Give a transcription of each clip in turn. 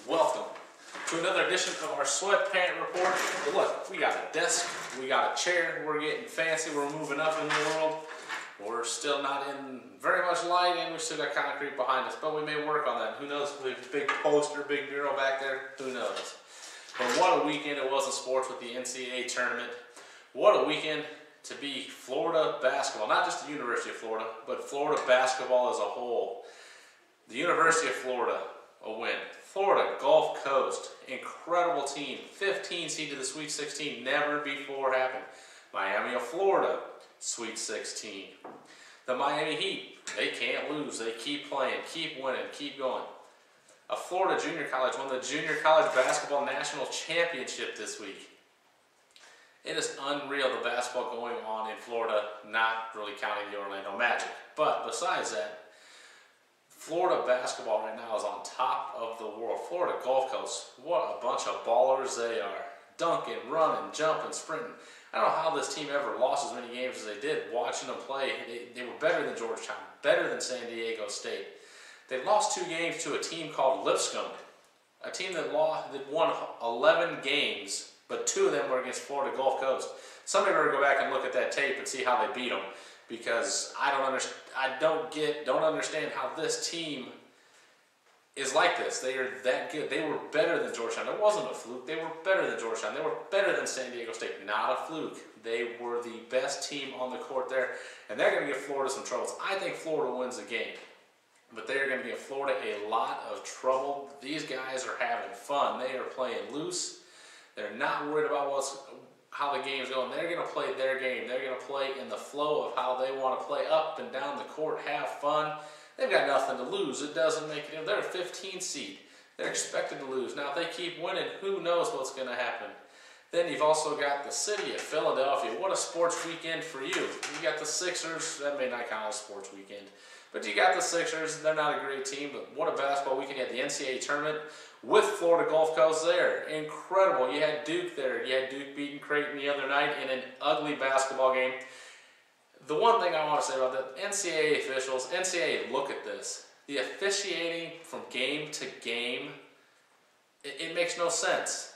Welcome to another edition of our Sweatpant Report. But look, we got a desk, we got a chair, we're getting fancy, we're moving up in the world. We're still not in very much light, and we still got concrete behind us, but we may work on that. Who knows? We have a big poster, big mural back there. Who knows? But what a weekend it was in sports with the NCAA tournament. What a weekend to be Florida basketball. Not just the University of Florida, but Florida basketball as a whole. The University of Florida, a win. Florida Gulf Coast, incredible team. 15 seed to the Sweet 16, never before happened. Miami of Florida, Sweet 16. The Miami Heat, they can't lose. They keep playing, keep winning, keep going. A Florida Junior College won the Junior College Basketball National Championship this week. It is unreal the basketball going on in Florida, not really counting the Orlando Magic. But besides that, Florida basketball right now is on top of the world. Florida Gulf Coast, what a bunch of ballers they are. Dunking, running, jumping, sprinting. I don't know how this team ever lost as many games as they did. Watching them play, they were better than Georgetown, better than San Diego State. They lost 2 games to a team called Lipscomb, a team that won 11 games, but 2 of them were against Florida Gulf Coast. Somebody better go back and look at that tape and see how they beat them, because I don't understand how this team is like this. They are that good. They were better than Georgetown. It wasn't a fluke. They were better than Georgetown. They were better than San Diego State. Not a fluke. They were the best team on the court there, and they're going to give Florida some troubles. I think Florida wins the game, but they're going to give Florida a lot of trouble. These guys are having fun. They are playing loose. They're not worried about how the game's going. They're going to play their game. They're going to play in the flow of how they want to play, up and down the court, have fun. They've got nothing to lose. It doesn't make it. They're a 15 seed. They're expected to lose. Now, if they keep winning, who knows what's going to happen. Then you've also got the city of Philadelphia. What a sports weekend for you. You got the Sixers. That may not count as a sports weekend. But you got the Sixers. They're not a great team, but what a basketball weekend. You had the NCAA tournament with Florida Gulf Coast there. Incredible. You had Duke there. You had Duke beating Creighton the other night in an ugly basketball game. The one thing I want to say about the NCAA officials, NCAA, look at this. The officiating from game to game, it makes no sense.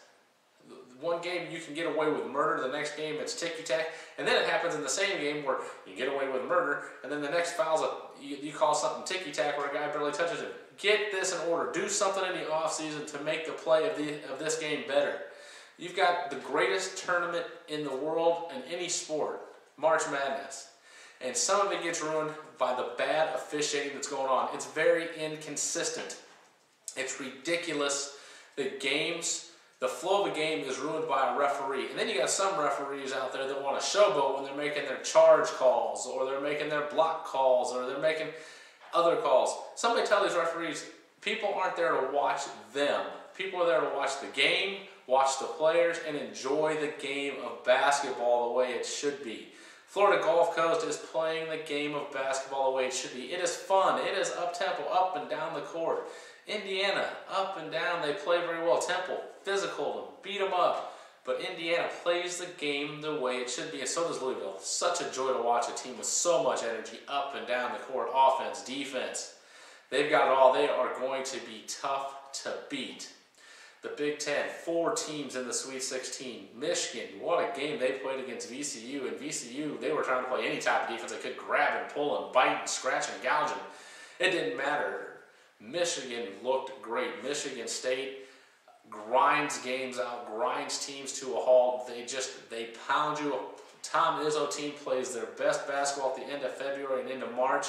One game you can get away with murder, the next game it's ticky-tack, and then it happens in the same game where you get away with murder, and then the next foul's you call something ticky-tack where a guy barely touches it. Get this in order. Do something in the offseason to make the play of this game better. You've got the greatest tournament in the world in any sport, March Madness. And some of it gets ruined by the bad officiating that's going on. It's very inconsistent. It's ridiculous. The flow of a game is ruined by a referee. And then you got some referees out there that want to showboat when they're making their charge calls, or they're making their block calls, or they're making other calls. Somebody tell these referees, people aren't there to watch them. People are there to watch the game, watch the players, and enjoy the game of basketball the way it should be. Florida Gulf Coast is playing the game of basketball the way it should be. It is fun. It is up-tempo, up and down the court. Indiana, up and down, they play very well. Temple, physical them, beat them up. But Indiana plays the game the way it should be, and so does Louisville. Such a joy to watch a team with so much energy up and down the court, offense, defense. They've got it all. They are going to be tough to beat. The Big Ten, 4 teams in the Sweet 16. Michigan, what a game they played against VCU. And VCU, they were trying to play any type of defense. They could grab and pull and bite and scratch and gouge them. It didn't matter. Michigan looked great. Michigan State grinds games out, grinds teams to a halt. They pound you. Tom Izzo team plays their best basketball at the end of February and into March.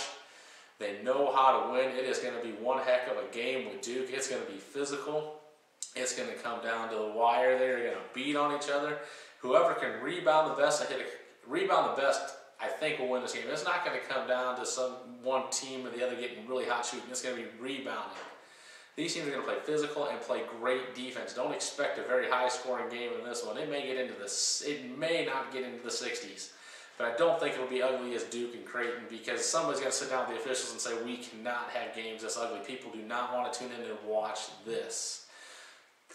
They know how to win. It is going to be one heck of a game with Duke. It's going to be physical. It's going to come down to the wire. They're going to beat on each other. Whoever can rebound the best and rebound the best, I think, will win this game. It's not going to come down to one team or the other getting really hot shooting. It's going to be rebounding. These teams are going to play physical and play great defense. Don't expect a very high-scoring game in this one. It may not get into the 60s, but I don't think it will be ugly as Duke and Creighton, because somebody's got to sit down with the officials and say, we cannot have games this ugly. People do not want to tune in and watch this.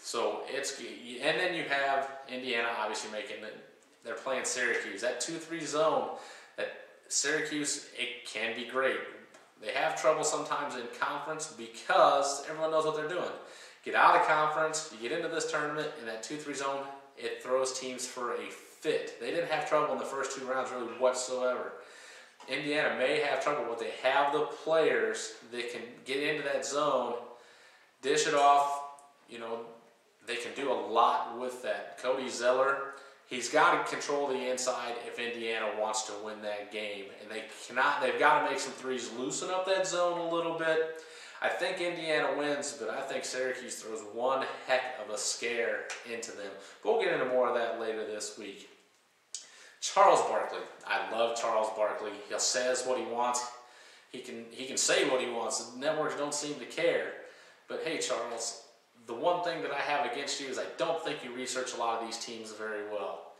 So and then you have Indiana obviously they're playing Syracuse. That 2-3 zone, that Syracuse, it can be great. They have trouble sometimes in conference because everyone knows what they're doing. get out of conference, you get into this tournament, in that 2-3 zone, it throws teams for a fit. They didn't have trouble in the first 2 rounds really whatsoever. Indiana may have trouble, but they have the players that can get into that zone, dish it off. You know, they can do a lot with that. Cody Zeller, he's got to control the inside if Indiana wants to win that game. And they've got to make some threes, loosen up that zone a little bit. I think Indiana wins, but I think Syracuse throws one heck of a scare into them. But we'll get into more of that later this week. Charles Barkley. I love Charles Barkley. He says what he wants. He can say what he wants. The networks don't seem to care. But hey, Charles, the one thing that I have against you is I don't think you research a lot of these teams very well.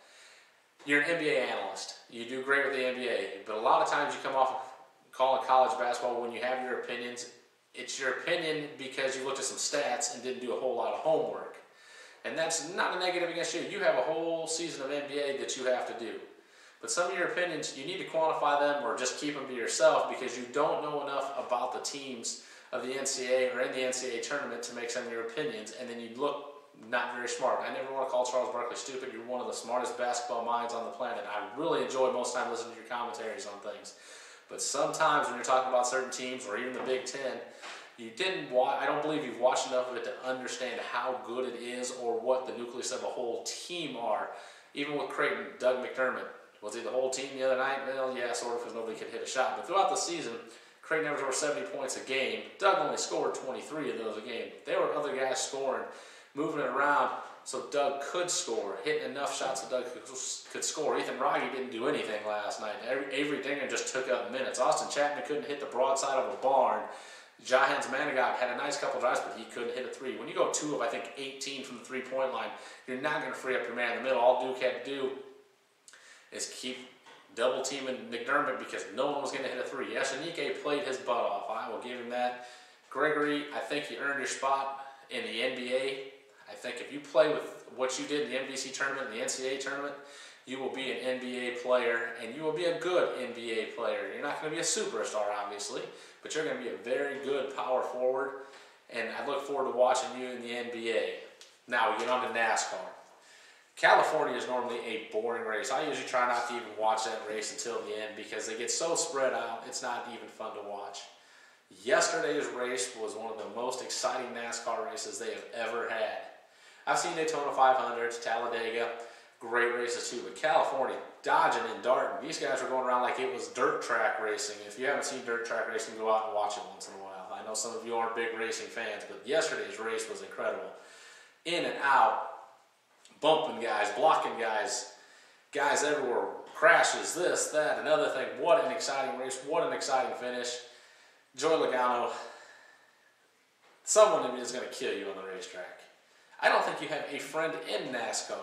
You're an NBA analyst. You do great with the NBA. But a lot of times you come off calling college basketball when you have your opinions. It's your opinion because you looked at some stats and didn't do a whole lot of homework. And that's not a negative against you. You have a whole season of NBA that you have to do. But some of your opinions, you need to quantify them or just keep them to yourself because you don't know enough about the teams of the NCAA or in the NCAA tournament to make some of your opinions, and then you look not very smart. I never want to call Charles Barkley stupid. You're one of the smartest basketball minds on the planet. I really enjoy most of the time listening to your commentaries on things. But sometimes when you're talking about certain teams or even the Big Ten, I don't believe you've watched enough of it to understand how good it is or what the nucleus of a whole team are. Even with Creighton, Doug McDermott, was he the whole team the other night? Well, yeah, sort of, because nobody could hit a shot. But throughout the season, Creighton averaged over 70 points a game. Doug only scored 23 of those a game. There were other guys scoring, moving it around, so Doug could score, hitting enough shots that Doug could score. Ethan Wragge didn't do anything last night. Avery Dinger just took up minutes. Austin Chapman couldn't hit the broadside of a barn. Jahans Manigat had a nice couple drives, but he couldn't hit a three. When you go 2 of, I think, 18 from the three-point line, you're not going to free up your man in the middle. All Duke had to do is keep double-teaming McDermott because no one was going to hit a three. Yashanike played his butt off. I will give him that. Gregory, I think you earned your spot in the NBA. I think if you play with what you did in the NBC tournament and the NCAA tournament, you will be an NBA player, and you will be a good NBA player. You're not going to be a superstar, obviously, but you're going to be a very good power forward, and I look forward to watching you in the NBA. Now we get on to NASCAR. California is normally a boring race. I usually try not to even watch that race until the end because they get so spread out, it's not even fun to watch. Yesterday's race was one of the most exciting NASCAR races they have ever had. I've seen Daytona 500s, Talladega, great races too, but California, dodging and darting. These guys were going around like it was dirt track racing. If you haven't seen dirt track racing, go out and watch it once in a while. I know some of you aren't big racing fans, but yesterday's race was incredible. In and out, bumping guys, blocking guys, guys everywhere, crashes, this, that, another thing. What an exciting race, what an exciting finish. Joey Logano, someone is going to kill you on the racetrack. I don't think you have a friend in NASCAR.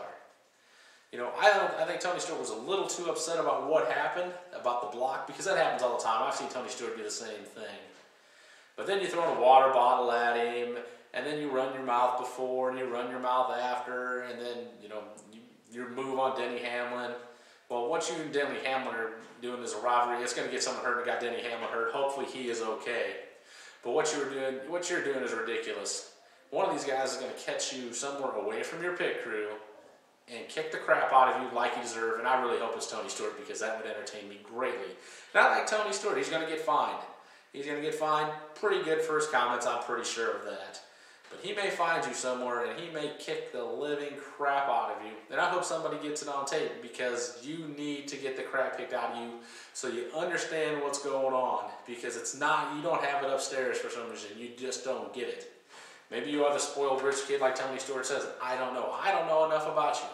You know, I think Tony Stewart was a little too upset about what happened, about the block, because that happens all the time. I've seen Tony Stewart do the same thing. But then you throw a water bottle at him, and then you run your mouth before, and you run your mouth after, and then, you know, you move on Denny Hamlin. Well, what you and Denny Hamlin are doing is a rivalry. It's going to get someone hurt and got Denny Hamlin hurt. Hopefully he is okay. But what you're doing is ridiculous. One of these guys is going to catch you somewhere away from your pit crew and kick the crap out of you like you deserve, and I really hope it's Tony Stewart because that would entertain me greatly. Not like Tony Stewart. He's going to get fined. He's going to get fined. Pretty good first comments, I'm pretty sure of that. But he may find you somewhere, and he may kick the living crap out of you. And I hope somebody gets it on tape because you need to get the crap kicked out of you so you understand what's going on. Because it's not, you don't have it upstairs for some reason. You just don't get it. Maybe you are the spoiled rich kid like Tony Stewart says. I don't know. I don't know enough about you.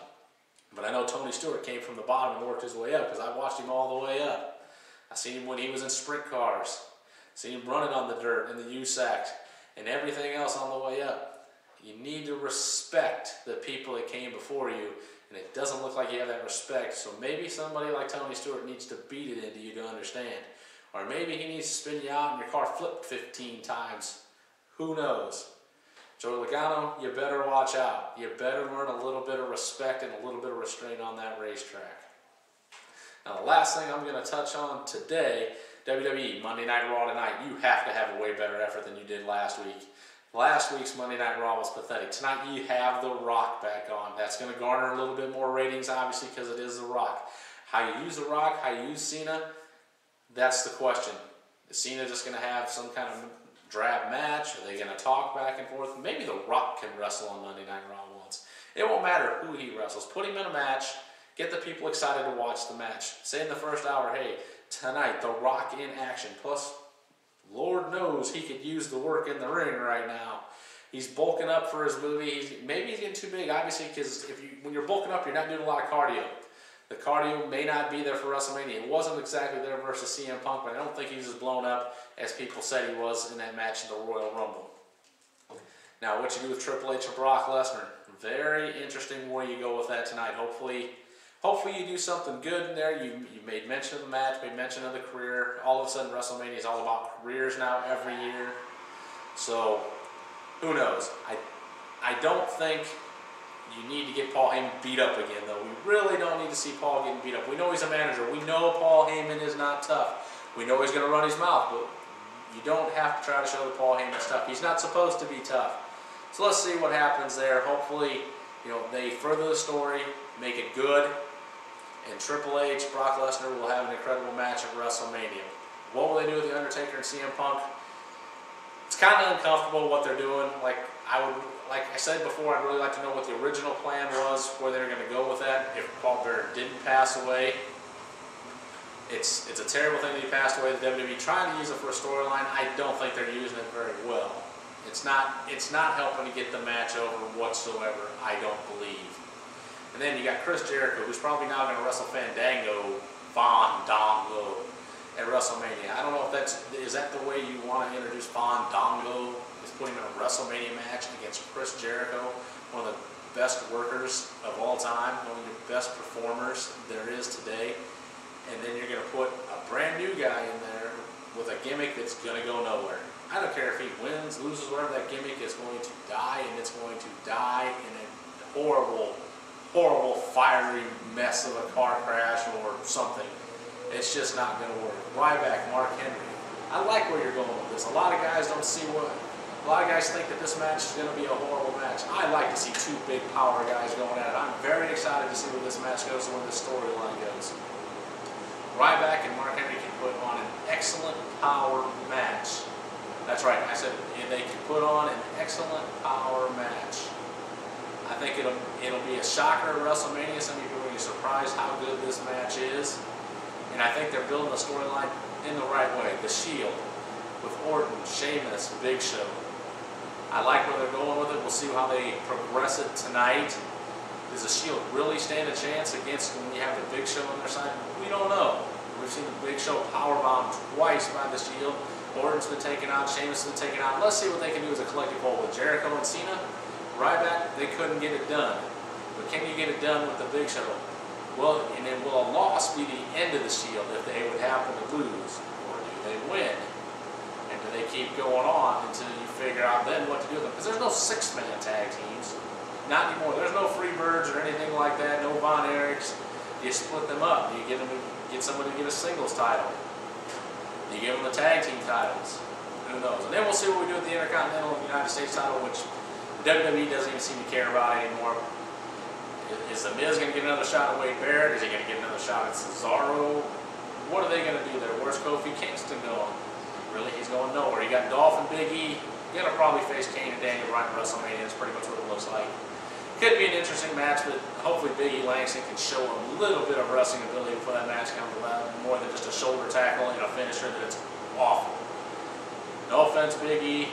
But I know Tony Stewart came from the bottom and worked his way up because I watched him all the way up. I seen him when he was in sprint cars. Seen him running on the dirt in the USAC and everything else on the way up. You need to respect the people that came before you, and it doesn't look like you have that respect. So maybe somebody like Tony Stewart needs to beat it into you to understand. Or maybe he needs to spin you out and your car flipped 15 times. Who knows? Joey Logano, you better watch out. You better learn a little bit of respect and a little bit of restraint on that racetrack. Now, the last thing I'm going to touch on today, WWE, Monday Night Raw tonight, you have to have a way better effort than you did last week. Last week's Monday Night Raw was pathetic. Tonight you have The Rock back on. That's going to garner a little bit more ratings, obviously, because it is The Rock. How you use The Rock, how you use Cena, that's the question. Is Cena just going to have some kind of drab match? Are they going to talk back and forth? Maybe The Rock can wrestle on Monday Night Raw once. It won't matter who he wrestles. Put him in a match. Get the people excited to watch the match. Say in the first hour, hey, tonight, The Rock in action. Plus, Lord knows he could use the work in the ring right now. He's bulking up for his movie. Maybe he's getting too big, obviously, because when you're bulking up, you're not doing a lot of cardio. The cardio may not be there for WrestleMania. It wasn't exactly there versus CM Punk, but I don't think he's as blown up as people said he was in that match in the Royal Rumble. Now, what you do with Triple H or Brock Lesnar? Very interesting where you go with that tonight. Hopefully you do something good in there. You made mention of the match, made mention of the career. All of a sudden, WrestleMania is all about careers now every year. So, who knows? I don't think you need to get Paul Heyman beat up again, though. We really don't need to see Paul getting beat up. We know he's a manager. We know Paul Heyman is not tough. We know he's going to run his mouth, but you don't have to try to show that Paul Heyman's tough. He's not supposed to be tough. So let's see what happens there. Hopefully, they further the story, make it good, and Triple H, Brock Lesnar will have an incredible match at WrestleMania. What will they do with The Undertaker and CM Punk? It's kind of uncomfortable what they're doing. Like I said before, I'd really like to know what the original plan was, where they're going to go with that. If Paul Bearer didn't pass away, it's a terrible thing that he passed away. The WWE trying to use it for a storyline. I don't think they're using it very well. It's not helping to get the match over whatsoever, I don't believe. And then you got Chris Jericho, who's probably now going to wrestle Fandango at WrestleMania. I don't know if is that the way you want to introduce Fandango? Is put him in a WrestleMania match against Chris Jericho, one of the best workers of all time, one of the best performers there is today. And then you're going to put a brand new guy in there with a gimmick that's going to go nowhere. I don't care if he wins, loses, whatever, that gimmick is going to die, and it's going to die in a horrible, horrible, fiery mess of a car crash or something. It's just not going to work. Ryback, Mark Henry. I like where you're going with this. A lot of guys don't see what. A lot of guys think that this match is going to be a horrible match. I like to see two big power guys going at it. I'm very excited to see where this match goes and where this storyline goes. Ryback and Mark Henry can put on an excellent power match. That's right, I said they can put on an excellent power match. I think it'll be a shocker at WrestleMania. Some people will be surprised how good this match is. And I think they're building the storyline in the right way. The Shield with Orton, Sheamus, Big Show. I like where they're going with it. We'll see how they progress it tonight. Does the Shield really stand a chance against when you have the Big Show on their side? We don't know. We've seen the Big Show powerbombed twice by the Shield. Orton's been taken out, Sheamus has been taken out. Let's see what they can do as a collective whole. With Jericho and Cena, Ryback, they couldn't get it done. But can you get it done with the Big Show? Well, and then will a loss be the end of the Shield if they would happen to lose? Or do they win? And do they keep going on until you figure out then what to do with them? Because there's no six-man tag teams. Not anymore. There's no Freebirds or anything like that, no Von Erichs. You split them up. You get somebody to get a singles title. You give them the tag team titles. Who knows? And then we'll see what we do with the Intercontinental United States title, which the WWE doesn't even seem to care about anymore. Is The Miz going to get another shot at Wade Barrett? Is he going to get another shot at Cesaro? What are they going to do there? Where's Kofi Kingston going? Really, he's going nowhere. You got Dolph and Big E. You're going to probably face Kane and Daniel Bryan at WrestleMania. That's pretty much what it looks like. Could be an interesting match, but hopefully Big E Langston can show a little bit of wrestling ability before that match comes about. More than just a shoulder tackle and a finisher that's awful. No offense, Big E.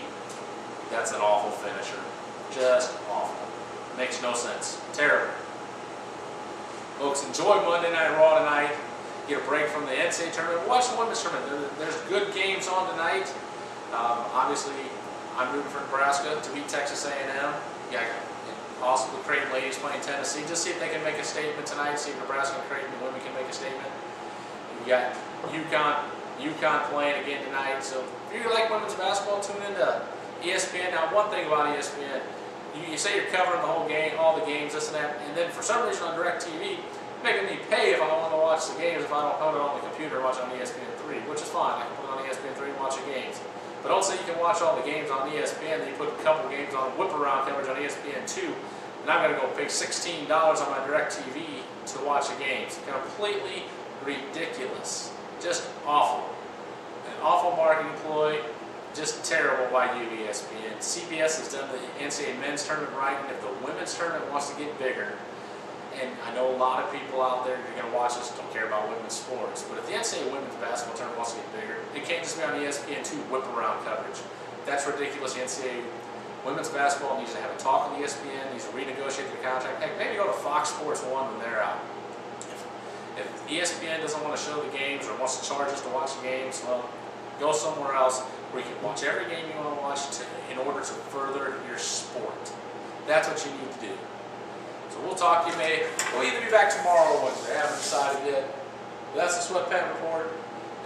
That's an awful finisher. Just awful. Makes no sense. Terrible. Folks, enjoy Monday Night Raw tonight. Get a break from the NCAA tournament. Watch the women's tournament. There's good games on tonight. Obviously, I'm rooting for Nebraska to beat Texas A&M. Yeah, also the Creighton ladies playing Tennessee. Just see if they can make a statement tonight. See if Nebraska and Creighton women can make a statement. You got UConn playing again tonight. So if you like women's basketball, tune into ESPN. Now, one thing about ESPN, you say you're covering the whole game, all the games, this and that, and then for some reason on DirecTV, making me pay if I want to watch the games if I don't have it on the computer and watch it on ESPN3, which is fine. I can put it on ESPN3 and watch the games. But also you can watch all the games on ESPN, then you put a couple games on whip-around coverage on ESPN2, and I'm going to go pay $16 on my DirecTV to watch the games. Completely ridiculous. Just awful. An awful marketing ploy. Just terrible by you, ESPN. CBS has done the NCAA men's tournament right, and if the women's tournament wants to get bigger, and I know a lot of people out there who are going to watch this don't care about women's sports, but if the NCAA women's basketball tournament wants to get bigger, it can't just be on ESPN2 whip-around coverage. That's ridiculous. The NCAA women's basketball needs to have a talk with ESPN, needs to renegotiate their contract. Heck, maybe go to Fox Sports 1 when they're out. If ESPN doesn't want to show the games or wants to charge us to watch the games, well, go somewhere else where you can watch every game you want to watch in order to further your sport. That's what you need to do. So we'll talk to you, May. We'll either be back tomorrow or Wednesday. I haven't decided yet. But that's the Sweatpant Report.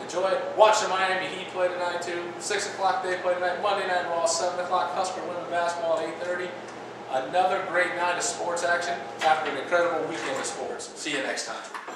Enjoy it. Watch the Miami Heat play tonight too. 6 o'clock they play tonight. Monday Night Raw, 7 o'clock Husker women's basketball at 8:30. Another great night of sports action after an incredible weekend of sports. See you next time.